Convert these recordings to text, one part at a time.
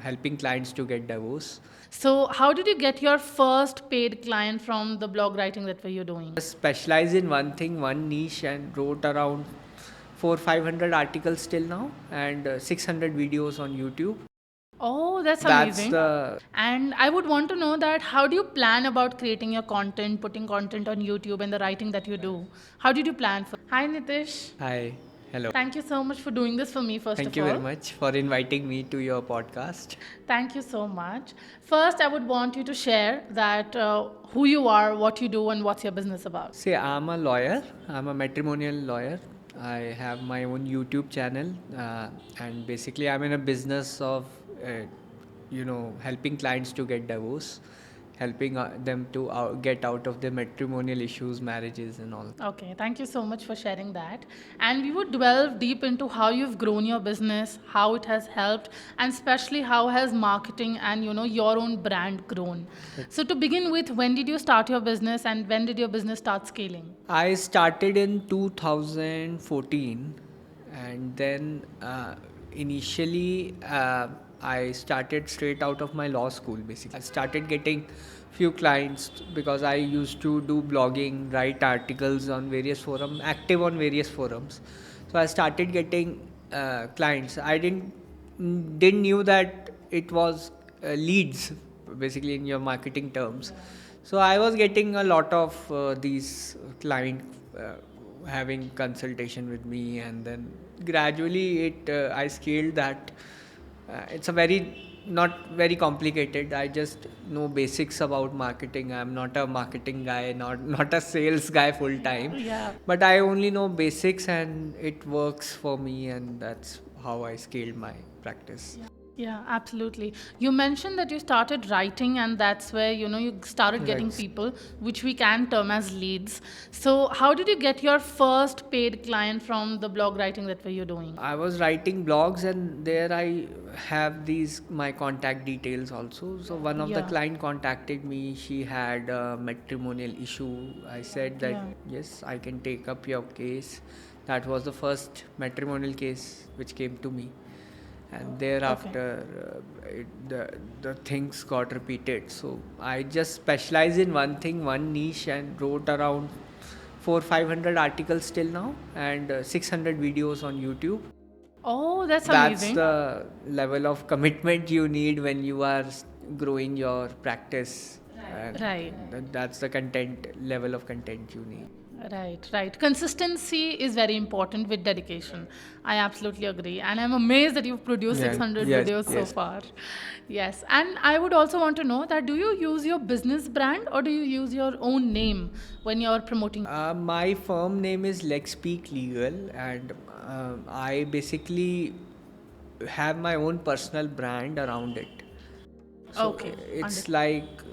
helping clients to get divorce. So, how did you get your first paid client from the blog writing that were you doing? Just specialize in one thing, one niche, and wrote around 400-500 articles till now, and 600 videos on YouTube. Oh, that's That's amazing. the And I would want to know that how do you plan about creating your content, putting content on YouTube and the writing that you do? How did you plan for? Hi Nitish. Hi, hello. Thank you so much for doing this for me first Thank of you very all. much for inviting me to your podcast. Thank you so much. First, I would want you to share that who you are, what you do and what's your business about. See, I'm a lawyer. I'm a matrimonial lawyer. I have my own YouTube channel, and basically, I'm in a business of, helping clients to get divorce, helping them to get out of their matrimonial issues, marriages, and all. Okay, thank you so much for sharing that. And we would delve deep into how you've grown your business, how it has helped, and especially how has marketing and your own brand grown. So to begin with, when did you start your business and when did your business start scaling? I started in 2014, and then initially I started straight out of my law school. Basically, I started getting few clients because I used to do blogging, write articles on various forums, active on various forums. So I started getting clients. I didn't knew that it was leads, basically in your marketing terms. So I was getting a lot of these client having consultation with me, and then gradually it I scaled that. It's a very not very complicated. I just know basics about marketing. I'm not a marketing guy, not a sales guy full time, Yeah. but I only know basics, and it works for me, and that's how I scaled my practice. Yeah, absolutely. You mentioned that you started writing and that's where you started getting Right. people which we can term as leads. So, how did you get your first paid client from the blog writing that were you doing? I was writing blogs, and there I have these my contact details also. So one of the Yeah. client contacted me. She had a matrimonial issue. I said that Yeah. yes, I can take up your case. That was the first matrimonial case which came to me, and Okay. thereafter the things got repeated. So I just specialize in one thing, one niche, and wrote around 400-500 articles till now, and 600 videos on YouTube. Oh, that's That's amazing. the level of commitment you need when you are growing your practice, and Right. that's the content level of content you need. Right, right. Consistency is very important with dedication. I absolutely agree. And I'm amazed that you've produced Yeah. 600 Yes. videos so Yes. far. Yes. And I would also want to know that do you use your business brand or do you use your own name when you're promoting? My firm name is Lex Speak Legal, and I basically have my own personal brand around it. So Okay, it's understood. like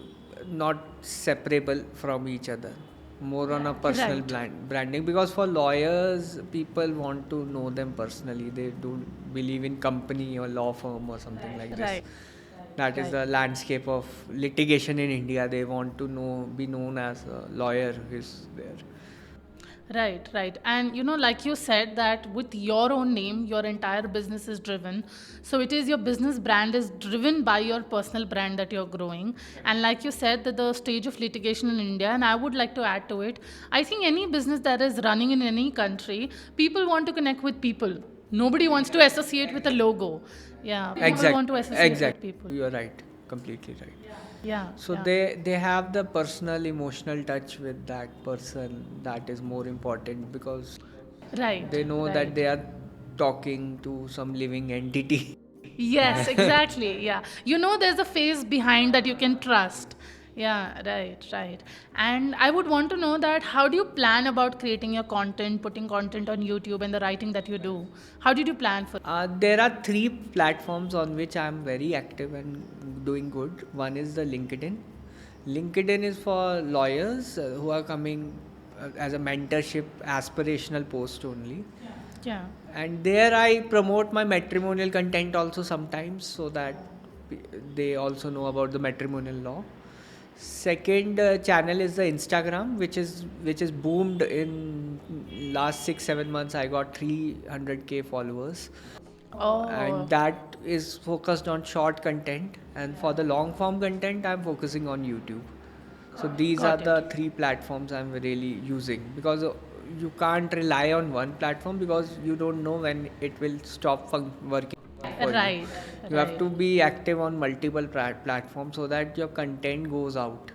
not separable from each other. More on a personal Right, branding, because for lawyers, people want to know them personally. They don't believe in company or law firm or something like this. right, That is right. the landscape of litigation in India. They want to be known as a lawyer who is there. Right, right. And like you said, that with your own name, your entire business is driven. So it is your business brand is driven by your personal brand that you're growing. And like you said, that the stage of litigation in India, and I would like to add to it, I think any business that is running in any country, people want to connect with people. Nobody wants to associate with a logo. Yeah, people Exactly. want to associate with people. Exactly. You are right. Completely right. Yeah, So yeah. they have the personal emotional touch with that person, that is more important, because Right, they know that right. they are talking to some living entity. Yes, exactly. Yeah. There's a face behind that you can trust. Yeah, right, right. And I would want to know that how do you plan about creating your content, putting content on YouTube and the writing that you do? How did you plan for? There are three platforms on which I am very active and doing good. One is the LinkedIn. LinkedIn is for lawyers who are coming as a mentorship aspirational post only. Yeah. And there I promote my matrimonial content also sometimes, so that they also know about the matrimonial law. Second channel is the Instagram, which is boomed in last 6-7 months. I got 300k followers. Oh, and that is focused on short content, and for the long form content I'm focusing on YouTube. So these are got it. the three platforms I'm really using, because you can't rely on one platform because you don't know when it will stop working for you. Right, You have right, to be active on multiple platforms so that your content goes out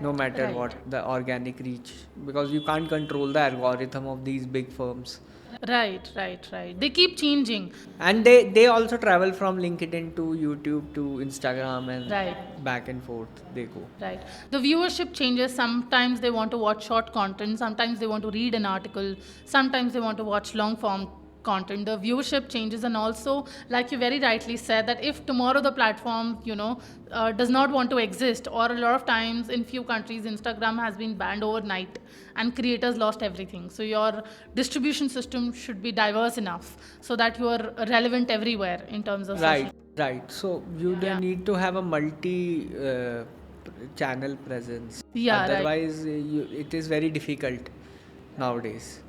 no matter right. what the organic reach, because you can't control the algorithm of these big firms. Right, right, right. They keep changing. And they also travel from LinkedIn to YouTube to Instagram, Right, and back and forth they go. right. The viewership changes. Sometimes they want to watch short content, sometimes they want to read an article, sometimes they want to watch long form content. The viewership changes, and also, like you very rightly said, that if tomorrow the platform, does not want to exist, or a lot of times in few countries, Instagram has been banned overnight and creators lost everything. So your distribution system should be diverse enough so that you are relevant everywhere in terms of social. Right, right. So you Yeah, need to have a multi channel presence. yeah, right, Otherwise, it is very difficult nowadays.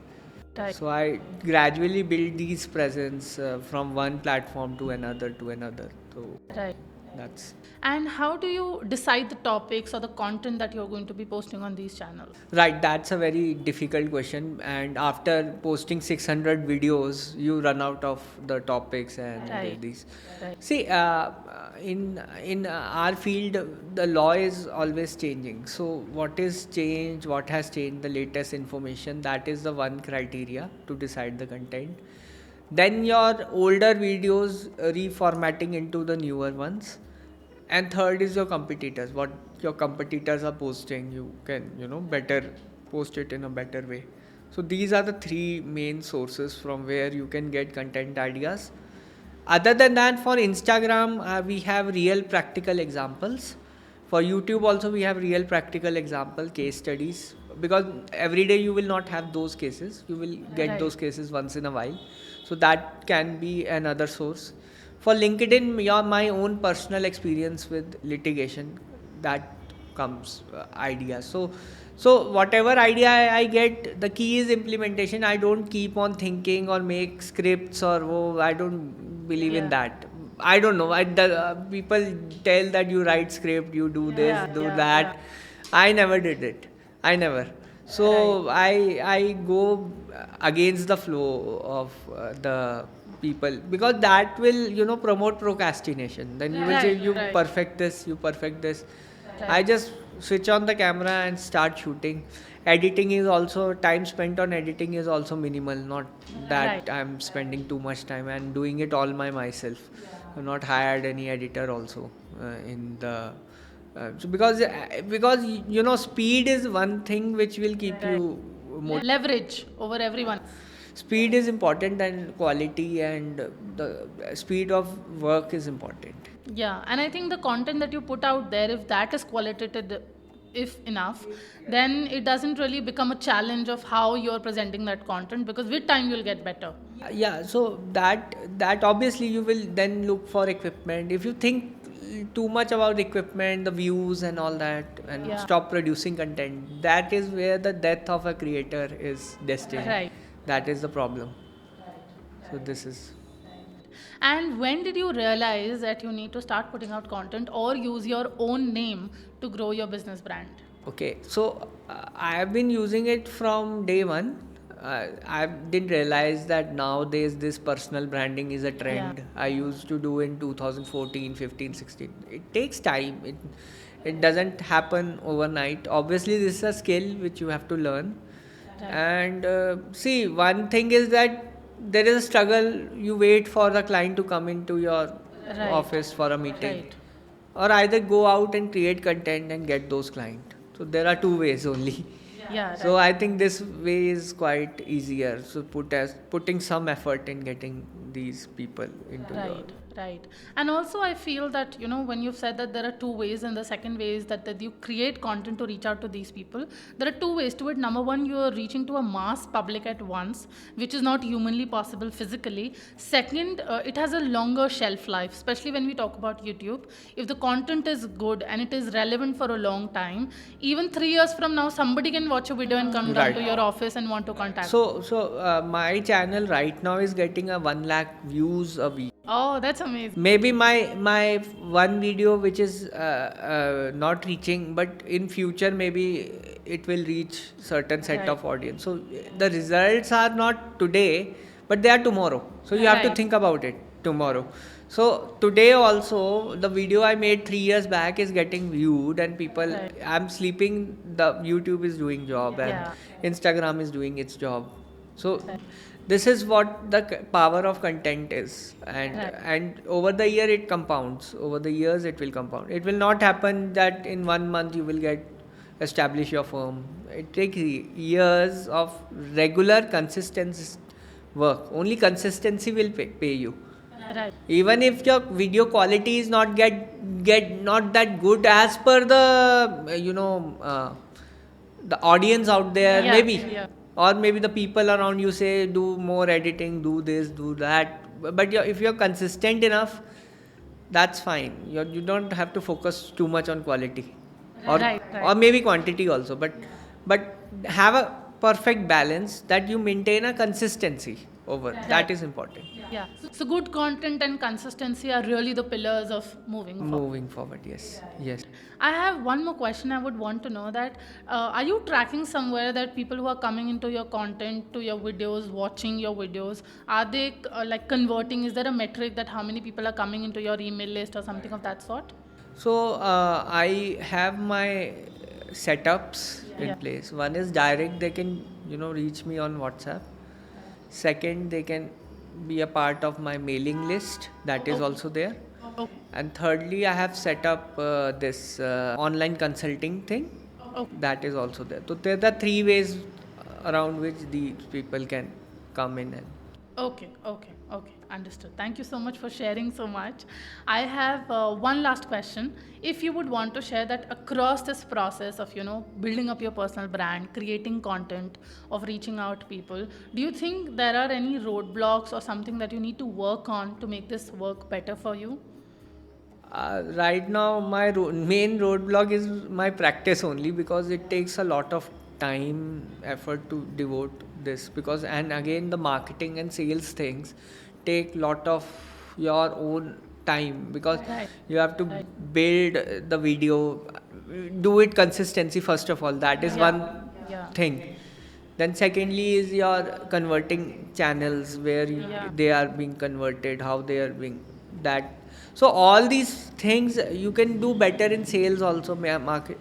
right, So I gradually build these presence from one platform to another to another. So right. that's And how do you decide the topics or the content that you're going to be posting on these channels? right. That's a very difficult question. And after posting 600 videos, you run out of the topics and Right, these. right, See, in our field, the law is always changing. So what is changed? What has changed? The latest information. That is the one criteria to decide the content. Then your older videos reformatting into the newer ones, and third is your competitors, what your competitors are posting, you can better post it in a better way. So these are the three main sources from where you can get content ideas. Other than that, for Instagram, we have real practical examples. For YouTube also we have real practical example case studies, because every day you will not have those cases, you will get right, those cases once in a while. So that can be another source. For LinkedIn, my own personal experience with litigation, that comes ideas. So whatever idea I get, the key is implementation. I don't keep on thinking or make scripts, or I don't believe in yeah, that. I don't know. People tell that you write script, you do this, yeah, do yeah, yeah, that. I never did it. I never. right, So I go against the flow of the people, because that will promote procrastination. Then you will say right, you right, perfect this, you perfect this. I right, just switch on the camera and start shooting. Editing is also, time spent on editing is also minimal. Not right, that I'm spending too much time and doing it all myself. I've not hired any editor also in the. So because speed is one thing which will keep right. you Leverage over everyone. speed is important, and quality and the speed of work is important. Yeah, and I think the content that you put out there, if that is qualitative, if enough, then it doesn't really become a challenge of how you're presenting that content, because with time you'll get better. Yeah, so that obviously you will then look for equipment. If you think too much about equipment, the views and all that, and Yeah, stop producing content, that is where the death of a creator is destined. right. That is the problem. So this is And when did you realize that you need to start putting out content or use your own name to grow your business brand? okay. So I have been using it from day one. I didn't realize that nowadays this personal branding is a Yeah, trend. I used to do in 2014, 15, 16. It takes time. It doesn't happen overnight. Obviously, this is a skill which you have to learn. right, And see, one thing is that there is a struggle. You wait for the client to come into your right, office for a meeting, right. or either go out and create content and get those clients. So there are two ways only. Yeah, So right. I think this way is quite easier. So putting some effort in getting these people into your Right, Right. And also, I feel that, when you've said that there are two ways, and the second way is that you create content to reach out to these people, there are two ways to it. Number one, you are reaching to a mass public at once, which is not humanly possible physically. Second, it has a longer shelf life, especially when we talk about YouTube. If the content is good and it is relevant for a long time, even 3 years from now, somebody can watch a video and come down Right. to your office and want to contact. So my channel right now is getting a 1 lakh views a week. Oh, that's amazing. Maybe my one video which is not reaching, but in future maybe it will reach certain set Right. of audience. So the results are not today, but they are tomorrow. So you have to Right. think about it tomorrow. So today also the video I made 3 years back is getting viewed, and people, Right. I'm sleeping, the YouTube is doing job, and Yeah. Instagram is doing its job. So Right. this is what the power of content is, and Right. and over the year it compounds. Over the years it will compound. It will not happen that in 1 month you will get establish your firm. It takes years of regular consistent work. Only consistency will pay you. Right. Even if your video quality is not get not that good as per the the audience out there, Yeah, maybe, yeah. or maybe the people around you say do more editing, do this, do that, but if you're consistent enough, that's fine. You don't have to focus too much on quality, or Right, right. or maybe quantity also, but have a perfect balance that you maintain a consistency over. That is important. Yeah. So good content and consistency are really the pillars of moving forward. Moving forward, yes, yes. I have one more question. I would want to know that are you tracking somewhere that people who are coming into your content, to your videos, watching your videos, are they like converting? Is there a metric that how many people are coming into your email list or something of that sort? So I have my setups in Yeah. place. One is direct; they can reach me on WhatsApp. Second, they can be a part of my mailing list. That is also there. Oh, And thirdly, I have set up this online consulting thing. oh, That is also there. So there are three ways around which these people can come in. And okay, okay, okay. Understood. Thank you so much for sharing so much. I have one last question. If you would want to share that across this process of, building up your personal brand, creating content, of reaching out people, do you think there are any roadblocks or something that you need to work on to make this work better for you? right now, my main roadblock is my practice only, because it takes a lot of time, effort to devote this. Because, and again, the marketing and sales things take lot of your own time, because Right. you have to Right. build the video, do it consistency first of all. That is Yeah. one Yeah. thing. Then secondly is your converting channels, where Yeah. they are being converted, how they are being that. So all these things you can do better in sales also, market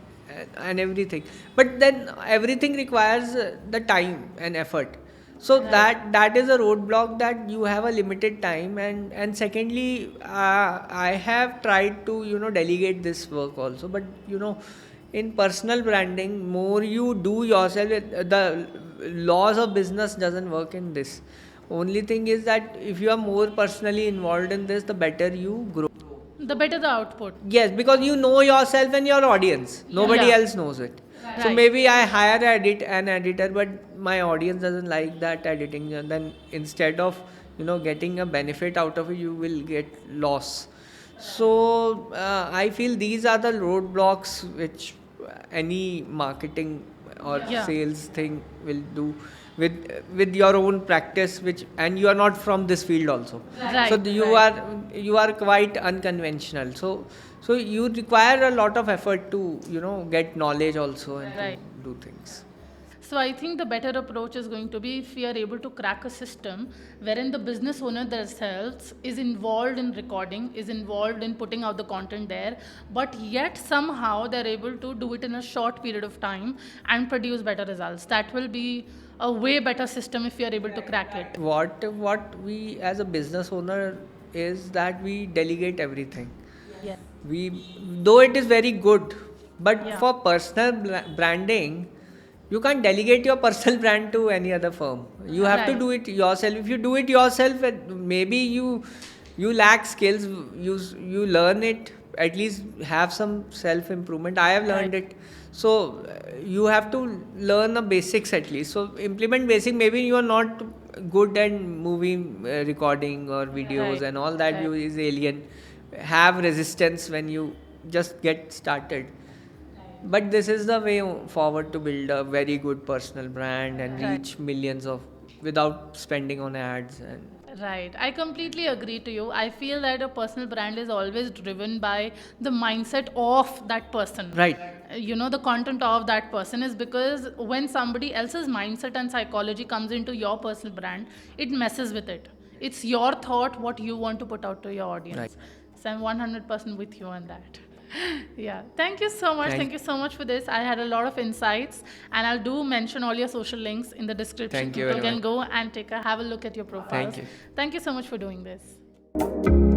and everything. But then everything requires the time and effort. So Right. that is a roadblock, that you have a limited time. And secondly, I have tried to delegate this work also, but in personal branding, more you do yourself, the laws of business doesn't work in this. Only thing is that if you are more personally involved in this, the better you grow. The better the output. Yes, because you know yourself and your audience. Nobody Yeah. else knows it. So Right. maybe I hire an editor, but my audience doesn't like that editing. And then instead of getting a benefit out of it, you will get loss. So I feel these are the roadblocks which any marketing or Yeah. sales thing will do with your own practice, which, and you are not from this field also. Right, So right. you are quite unconventional. So you require a lot of effort to get knowledge also, and Right. to do things. So I think the better approach is going to be if we are able to crack a system wherein the business owner themselves is involved in recording, is involved in putting out the content there, but yet somehow they're able to do it in a short period of time and produce better results. That will be a way better system if we are able to crack it. What we as a business owner is that we delegate everything. Yeah. We, though it is very good, but Yeah. for personal branding, you can't delegate your personal brand to any other firm. You have to Right. do it yourself. If you do it yourself, maybe you you lack skills, you learn it, at least have some self improvement. I have Right. learned it. So you have to learn the basics at least. So implement basic. Maybe you are not good at movie recording or videos Right. and all that, Right. you is alien. Have resistance when you just get started. But this is the way forward to build a very good personal brand and Right. reach millions of without spending on ads. And Right. I completely agree to you. I feel that a personal brand is always driven by the mindset of that person. right. The content of that person is because when somebody else's mindset and psychology comes into your personal brand, it messes with it. It's your thought, what you want to put out to your Right. audience. So I'm 100% with you on that. Yeah, thank you so much. Thank Thank you so much for this. I had a lot of insights, and I'll do mention all your social links in the description. Thank you People very can much. go and have a look at your Thank profiles. you. Thank you so much for doing this.